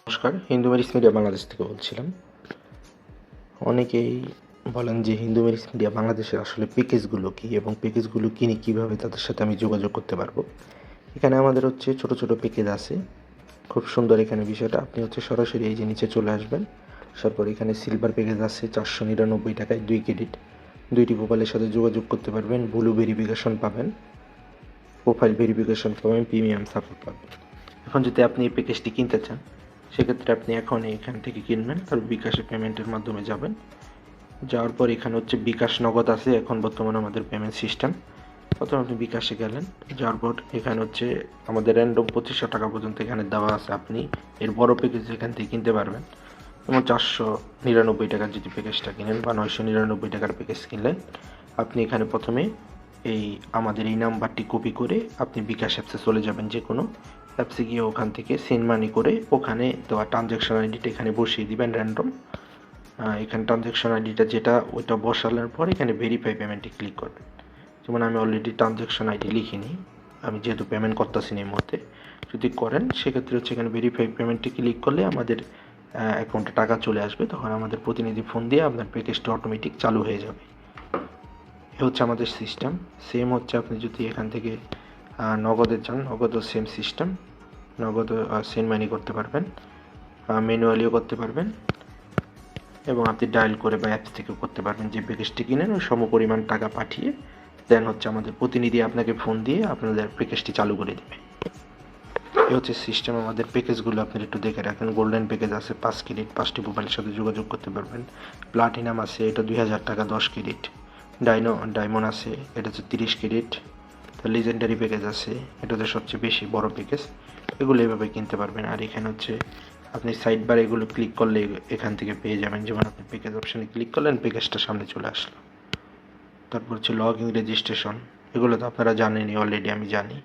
নমস্কার, Hindu Mary's media Bangladesh থেকে বলছিলাম। অনেকেই বলেন যে হিন্দু মেরিস মিডিয়া বাংলাদেশের আসলে প্যাকেজগুলো কী এবং প্যাকেজগুলো কিনে কীভাবে তাদের সাথে আমি যোগাযোগ করতে পারবো। এখানে আমাদের হচ্ছে ছোটো ছোটো প্যাকেজ আছে, খুব সুন্দর এখানে বিষয়টা। আপনি হচ্ছে সরাসরি এই যে নিচে চলে আসবেন, তারপর এখানে সিলভার প্যাকেজ আছে 499 টাকায় 2 ক্রেডিট, 2টি প্রোফাইলের সাথে যোগাযোগ করতে পারবেন, ব্লু ভেরিফিকেশন পাবেন, প্রোফাইল ভেরিফিকেশন পাবেন, প্রিমিয়াম সাপোর্ট পাবেন। এখন যদি আপনি এই প্যাকেজটি কিনতে চান, সেক্ষেত্রে আপনি এখন এখান থেকে কিনবেন, তারপর বিকাশে পেমেন্টের মাধ্যমে যাবেন। যাওয়ার পর এখানে হচ্ছে বিকাশ নগদ আছে এখন বর্তমানে আমাদের পেমেন্ট সিস্টেম। প্রথমে আপনি বিকাশে গেলেন, যাওয়ার পর এখানে হচ্ছে আমাদের র্যান্ডম 2500 টাকা পর্যন্ত এখানে দেওয়া আছে। আপনি এর বড় প্যাকেজ এখান থেকে কিনতে পারবেন, যেমন 499 টাকার যদি প্যাকেজটা কিনেন বা 999 টাকার প্যাকেজ কিনলেন, আপনি এখানে প্রথমে আমাদের এই নাম্বারটি কপি করে আপনি বিকাশ অ্যাপসে চলে যাবেন। যে কোনো অ্যাপসে গিয়ে ওখান থেকে সেন্ড মানি করে ওখানে দেওয়া ট্রানজ্যাকশন আইডিটা এখানে বসিয়ে দিবেন র্যান্ডম। এখানে ট্রানজ্যাকশন আইডিটা যেটা ওইটা বসানোর পর এখানে ভেরিফাই পেমেন্টে ক্লিক করবেন। যেমন আমি অলরেডি ট্রানজ্যাকশন আইডি লিখিনি, আমি যেহেতু পেমেন্ট করতেছি না এই মুহূর্তে। যদি করেন সেক্ষেত্রে হচ্ছে এখানে ভেরিফাই পেমেন্টে ক্লিক করলে আমাদের অ্যাকাউন্টে টাকা চলে আসবে, তখন আমাদের প্রতিনিধি ফোন দিয়ে আপনার প্যাকেজটা অটোমেটিক চালু হয়ে যাবে। এ হচ্ছে আমাদের সিস্টেম। সেম হচ্ছে আপনি যদি এখান থেকে নগদে চান, নগদও সেম সিস্টেম, নগদও সেন্ড মানি করতে পারবেন, ম্যানুয়ালিও করতে পারবেন, এবং আপনি ডায়াল করে বা অ্যাপস থেকেও করতে পারবেন। যে প্যাকেজটি কিনেন ওই সমপরিমাণ টাকা পাঠিয়ে দেন হচ্ছে আমাদের প্রতিনিধি আপনাকে ফোন দিয়ে আপনাদের প্যাকেজটি চালু করে দেবে। এই হচ্ছে সিস্টেম। আমাদের প্যাকেজগুলো আপনি একটু দেখে রাখেন। গোল্ডেন প্যাকেজ আছে 5 ক্রেডিট, 5টি প্রোফাইলের সাথে যোগাযোগ করতে পারবেন। প্লাটিনাম আছে, এটা 2000 টাকা 10 ক্রেডিট। ডায়মন্ড আছে, এটা হচ্ছে 30 ক্রেডিট। লিজেন্ডারি প্যাকেজ আছে, এটা হচ্ছে সবচেয়ে বেশি বড় প্যাকেজ। এগুলো এভাবে কিনতে পারবেন। আর এখানে হচ্ছে আপনি সাইড বার এগুলো ক্লিক করলে এখান থেকে পেয়ে যাবেন। যেমন আপনি প্যাকেজ অপশানে ক্লিক করলেন, প্যাকেজটা সামনে চলে আসলো। তারপর হচ্ছে লগ ইন রেজিস্ট্রেশন, এগুলো তো আপনারা জানেনই অলরেডি, আমি জানি।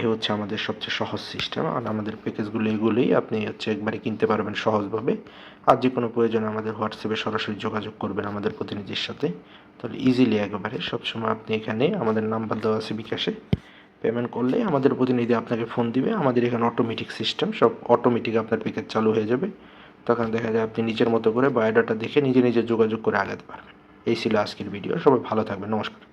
এ হচ্ছে আমাদের সবচেয়ে সহজ সিস্টেম। আর আমাদের প্যাকেজগুলো এগুলোই, আপনি হচ্ছে একবারে কিনতে পারবেন সহজভাবে। আর যে কোনো প্রয়োজনে আমাদের হোয়াটসঅ্যাপে সরাসরি যোগাযোগ করবেন আমাদের প্রতিনিধির সাথে, তাহলে ইজিলি একেবারে সবসময় আপনি এখানে আমাদের নাম্বার দেওয়া আছে বিকাশে পেমেন্ট করলে আমাদের প্রতিনিধি আপনাকে ফোন দিবে। আমাদের এখানে অটোমেটিক সিস্টেম, সব অটোমেটিক আপনার প্যাকেজ চালু হয়ে যাবে। তখন দেখা যায় আপনি নিজের মতো করে বায়োডাটা দেখে নিজে নিজে যোগাযোগ করে আগাতে পারবেন। এই ছিল আজকের ভিডিও। সবাই ভালো থাকবেন। নমস্কার।